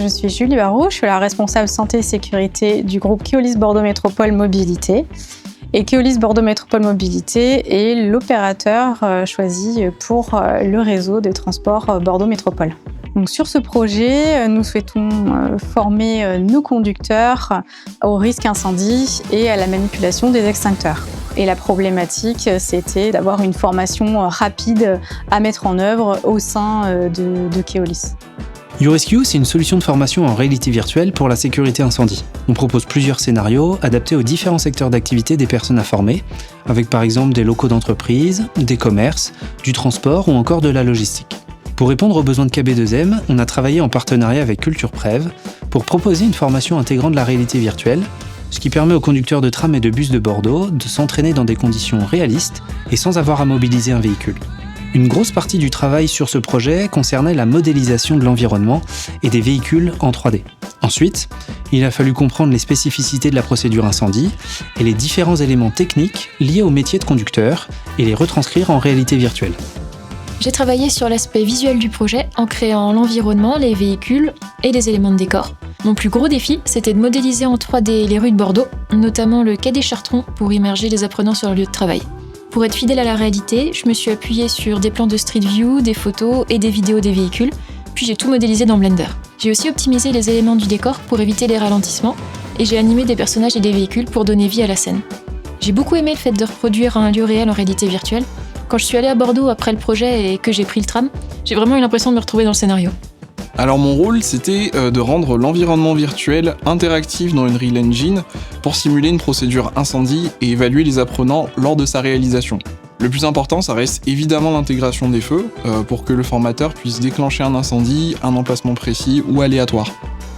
je suis Julie Barraud, je suis la responsable santé et sécurité du groupe Keolis Bordeaux Métropole Mobilité. Et Keolis Bordeaux Métropole Mobilité est l'opérateur choisi pour le réseau de transport Bordeaux Métropole. Donc sur ce projet, nous souhaitons former nos conducteurs au risque incendie et à la manipulation des extincteurs. Et la problématique, c'était d'avoir une formation rapide à mettre en œuvre au sein de Keolis. YouRescue, c'est une solution de formation en réalité virtuelle pour la sécurité incendie. On propose plusieurs scénarios adaptés aux différents secteurs d'activité des personnes à former, avec par exemple des locaux d'entreprise, des commerces, du transport ou encore de la logistique. Pour répondre aux besoins de KB2M, on a travaillé en partenariat avec CulturePrev pour proposer une formation intégrant de la réalité virtuelle, ce qui permet aux conducteurs de tram et de bus de Bordeaux de s'entraîner dans des conditions réalistes et sans avoir à mobiliser un véhicule. Une grosse partie du travail sur ce projet concernait la modélisation de l'environnement et des véhicules en 3D. Ensuite, il a fallu comprendre les spécificités de la procédure incendie et les différents éléments techniques liés au métier de conducteur et les retranscrire en réalité virtuelle. J'ai travaillé sur l'aspect visuel du projet en créant l'environnement, les véhicules et les éléments de décor. Mon plus gros défi, c'était de modéliser en 3D les rues de Bordeaux, notamment le quai des Chartrons pour immerger les apprenants sur leur lieu de travail. Pour être fidèle à la réalité, je me suis appuyée sur des plans de Street View, des photos et des vidéos des véhicules, puis j'ai tout modélisé dans Blender. J'ai aussi optimisé les éléments du décor pour éviter les ralentissements, et j'ai animé des personnages et des véhicules pour donner vie à la scène. J'ai beaucoup aimé le fait de reproduire un lieu réel en réalité virtuelle. Quand je suis allée à Bordeaux après le projet et que j'ai pris le tram, j'ai vraiment eu l'impression de me retrouver dans le scénario. Alors mon rôle, c'était de rendre l'environnement virtuel interactif dans Unreal Engine pour simuler une procédure incendie et évaluer les apprenants lors de sa réalisation. Le plus important, ça reste évidemment l'intégration des feux pour que le formateur puisse déclencher un incendie, un emplacement précis ou aléatoire.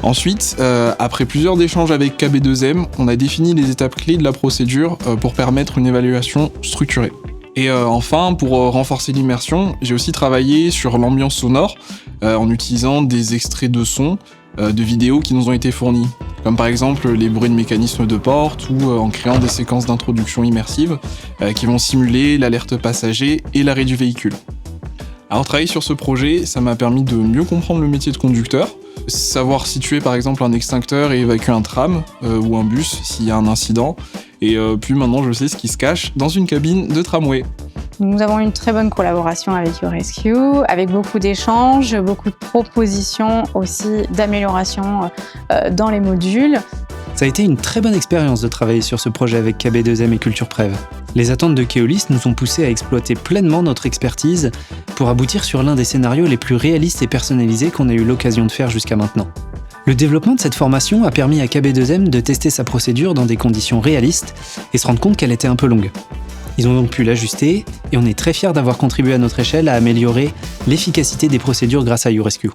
Ensuite, après plusieurs échanges avec KB2M, on a défini les étapes clés de la procédure pour permettre une évaluation structurée. Et enfin, pour renforcer l'immersion, j'ai aussi travaillé sur l'ambiance sonore en utilisant des extraits de sons de vidéos qui nous ont été fournis, comme par exemple les bruits de mécanismes de porte ou en créant des séquences d'introduction immersive qui vont simuler l'alerte passager et l'arrêt du véhicule. Alors travailler sur ce projet, ça m'a permis de mieux comprendre le métier de conducteur, savoir situer par exemple un extincteur et évacuer un tram ou un bus s'il y a un incident, et puis maintenant je sais ce qui se cache dans une cabine de tramway. Nous avons une très bonne collaboration avec YouRescue, avec beaucoup d'échanges, beaucoup de propositions aussi d'amélioration dans les modules. Ça a été une très bonne expérience de travailler sur ce projet avec KB2M et CulturePrev. Les attentes de Keolis nous ont poussés à exploiter pleinement notre expertise pour aboutir sur l'un des scénarios les plus réalistes et personnalisés qu'on ait eu l'occasion de faire jusqu'à maintenant. Le développement de cette formation a permis à KB2M de tester sa procédure dans des conditions réalistes et se rendre compte qu'elle était un peu longue. Ils ont donc pu l'ajuster et on est très fiers d'avoir contribué à notre échelle à améliorer l'efficacité des procédures grâce à YouRescue.